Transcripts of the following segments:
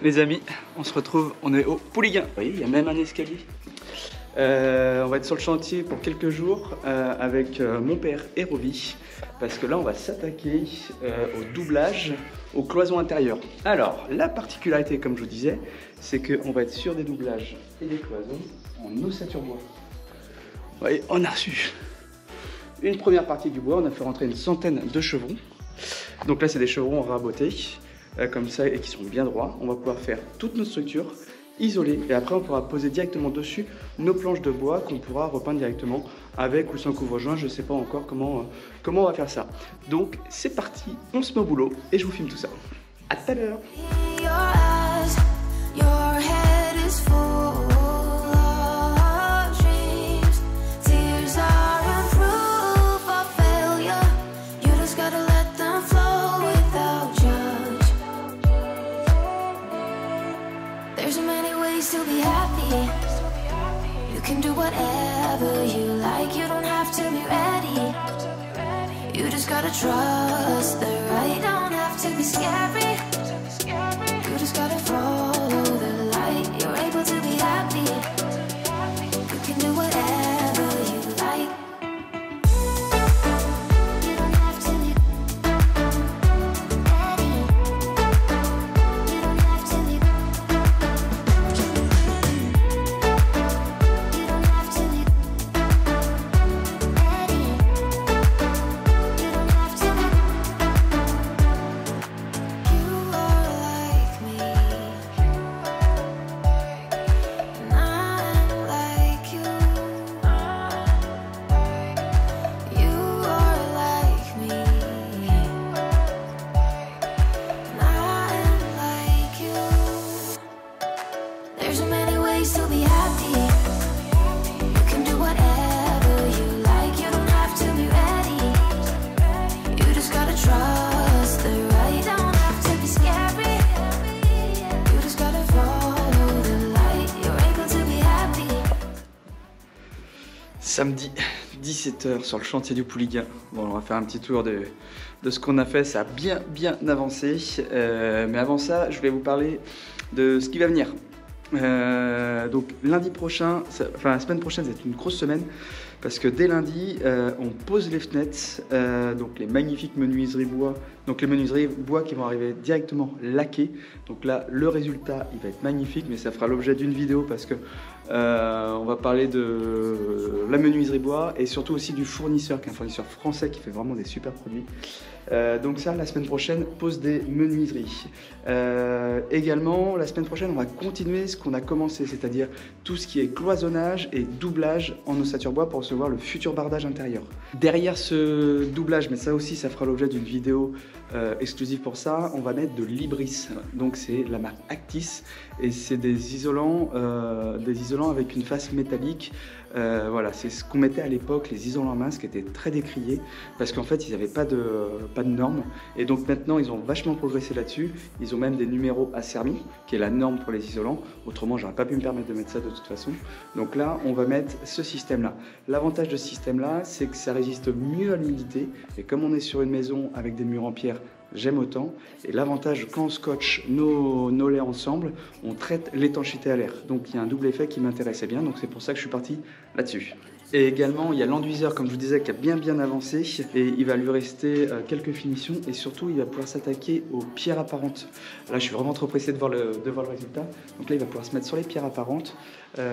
Les amis, on se retrouve, on est au Pouliguen. Vous voyez, il y a même un escalier. On va être sur le chantier pour quelques jours avec mon père et Roby, parce que là on va s'attaquer au doublage, aux cloisons intérieures. Alors, la particularité, comme je vous disais, c'est qu'on va être sur des doublages et des cloisons en ossature bois. Vous voyez, on a reçu une première partie du bois, on a fait rentrer une centaine de chevrons. Donc là, c'est des chevrons rabotés, comme ça, et qui sont bien droits. On va pouvoir faire toute notre structure isolée, et après on pourra poser directement dessus nos planches de bois qu'on pourra repeindre directement avec ou sans couvre-joint. Je ne sais pas encore comment on va faire ça. Donc c'est parti, on se met au boulot et je vous filme tout ça. À tout à l'heure. To be happy, you can do whatever you like. You don't have to be ready. You just gotta trust the right. Don't have to be scary. You just gotta follow the light. You're able to be happy. You can do whatever you like. You don't have to be ready. You don't have to be to be happy. You can do whatever you like. You don't have to be ready. You just gotta trust the right. Don't have to be scary. You just gotta follow the light. You're able to be happy. Samedi 17h sur le chantier du Pouliguen. Bon, on va faire un petit tour de ce qu'on a fait. Ça a bien avancé. Mais avant ça, je voulais vous parler de ce qui va venir. Donc lundi prochain, enfin la semaine prochaine, c'est une grosse semaine parce que dès lundi, on pose les fenêtres, donc les magnifiques menuiseries bois, donc les menuiseries bois qui vont arriver directement laquées. Donc là, le résultat, il va être magnifique, mais ça fera l'objet d'une vidéo parce que on va parler de la menuiserie bois et surtout aussi du fournisseur, qui est un fournisseur français qui fait vraiment des super produits. Donc ça, la semaine prochaine, pose des menuiseries. Également, la semaine prochaine, on va continuer ce qu'on a commencé, c'est-à-dire tout ce qui est cloisonnage et doublage en ossature bois pour recevoir le futur bardage intérieur. Derrière ce doublage, mais ça aussi, ça fera l'objet d'une vidéo exclusive pour ça, on va mettre de l'Ibris. Donc c'est la marque Actis et c'est des isolants avec une face métallique. Voilà, c'est ce qu'on mettait à l'époque, les isolants à main, qui étaient très décriés parce qu'en fait ils n'avaient pas de normes, et donc maintenant ils ont vachement progressé là-dessus. Ils ont même des numéros ACERMI qui est la norme pour les isolants, autrement j'aurais pas pu me permettre de mettre ça de toute façon. Donc là on va mettre ce système là. L'avantage de ce système là, c'est que ça résiste mieux à l'humidité, et comme on est sur une maison avec des murs en pierre, j'aime autant. Et l'avantage, quand on scotche nos laits ensemble, on traite l'étanchéité à l'air. Donc il y a un double effet qui m'intéressait bien, donc c'est pour ça que je suis parti là-dessus. Et également, il y a l'enduiseur, comme je vous disais, qui a bien avancé, et il va lui rester quelques finitions, et surtout il va pouvoir s'attaquer aux pierres apparentes. Là je suis vraiment trop pressé de voir le résultat. Donc là il va pouvoir se mettre sur les pierres apparentes,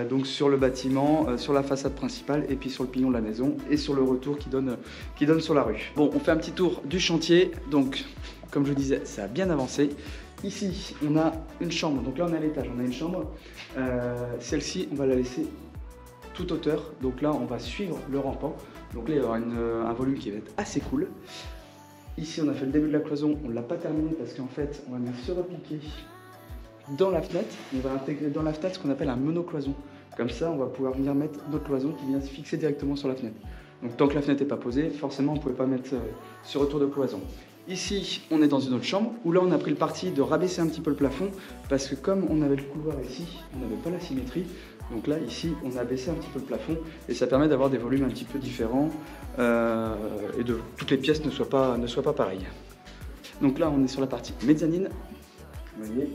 donc sur le bâtiment, sur la façade principale, et puis sur le pignon de la maison, et sur le retour qui donne sur la rue. Bon, on fait un petit tour du chantier. Donc comme je vous disais, ça a bien avancé. Ici on a une chambre, donc là on est à l'étage, on a une chambre. Celle-ci on va la laisser toute hauteur, donc là on va suivre le rampant. Donc là il y aura un volume qui va être assez cool. Ici on a fait le début de la cloison, on ne l'a pas terminé parce qu'en fait on va venir se repiquer dans la fenêtre. On va intégrer dans la fenêtre ce qu'on appelle un monocloison. Comme ça on va pouvoir venir mettre notre cloison qui vient se fixer directement sur la fenêtre. Donc tant que la fenêtre n'est pas posée, forcément on ne pouvait pas mettre ce retour de cloison. Ici, on est dans une autre chambre où là on a pris le parti de rabaisser un petit peu le plafond parce que comme on avait le couloir ici, on n'avait pas la symétrie. Donc là, ici, on a baissé un petit peu le plafond et ça permet d'avoir des volumes un petit peu différents et de toutes les pièces ne soient pas pareilles. Donc là, on est sur la partie mezzanine. Vous voyez,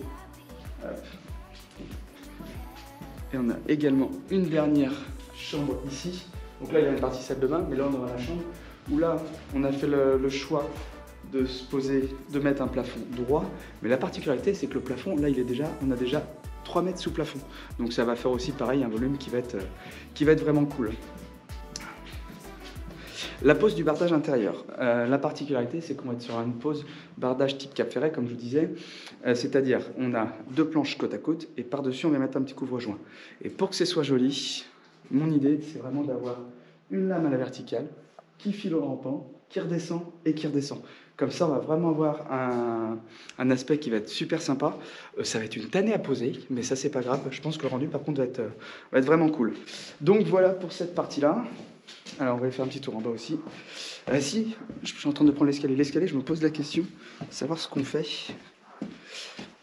Et on a également une dernière chambre ici. Donc là, il y a une partie salle de bain, mais là, on aura la chambre où là, on a fait le choix de se poser, de mettre un plafond droit. Mais la particularité, c'est que le plafond, là, on a déjà 3 mètres sous plafond. Donc ça va faire aussi pareil, un volume qui va être vraiment cool. La pose du bardage intérieur. La particularité, c'est qu'on va être sur une pose bardage type Cap Ferret, comme je vous disais. C'est-à-dire, on a 2 planches côte à côte et par-dessus, on va mettre un petit couvre-joint. Et pour que ce soit joli, mon idée, c'est vraiment d'avoir une lame à la verticale qui file au rampant, qui redescend et qui redescend. Comme ça, on va vraiment avoir un aspect qui va être super sympa. Ça va être une tannée à poser, mais ça, c'est pas grave. Je pense que le rendu, par contre, va être vraiment cool. Donc voilà pour cette partie-là. Alors, on va aller faire un petit tour en bas aussi. Si, je suis en train de prendre l'escalier. L'escalier, je me pose la question, savoir ce qu'on fait.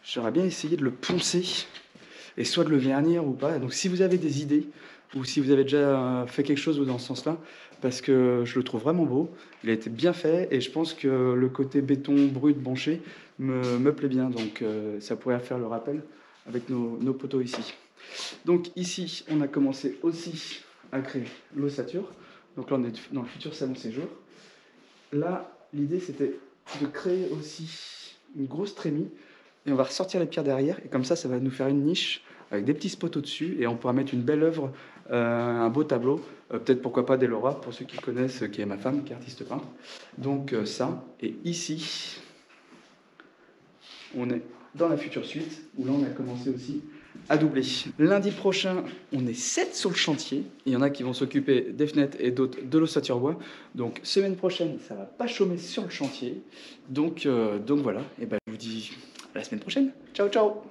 J'aurais bien essayé de le poncer et soit de le vernir ou pas. Donc, si vous avez des idées ou si vous avez déjà fait quelque chose dans ce sens-là, parce que je le trouve vraiment beau, il a été bien fait et je pense que le côté béton brut banché me plaît bien. Donc, ça pourrait faire le rappel avec nos poteaux ici. Donc, ici, on a commencé aussi à créer l'ossature. Donc là, on est dans le futur salon séjour. Là, l'idée, c'était de créer aussi une grosse trémie. Et on va ressortir les pierres derrière. Et comme ça va nous faire une niche avec des petits spots au-dessus. Et on pourra mettre une belle œuvre, un beau tableau. Peut-être, pourquoi pas, d'Elora, pour ceux qui connaissent, qui est ma femme, qui est artiste peintre. Donc ça. Et ici, on est dans la future suite, où là, on a commencé aussi à doubler. Lundi prochain, on est 7 sur le chantier. Il y en a qui vont s'occuper des fenêtres et d'autres de l'ossature bois. Donc, semaine prochaine, ça va pas chômer sur le chantier. Donc voilà. Et ben, je vous dis à la semaine prochaine. Ciao, ciao!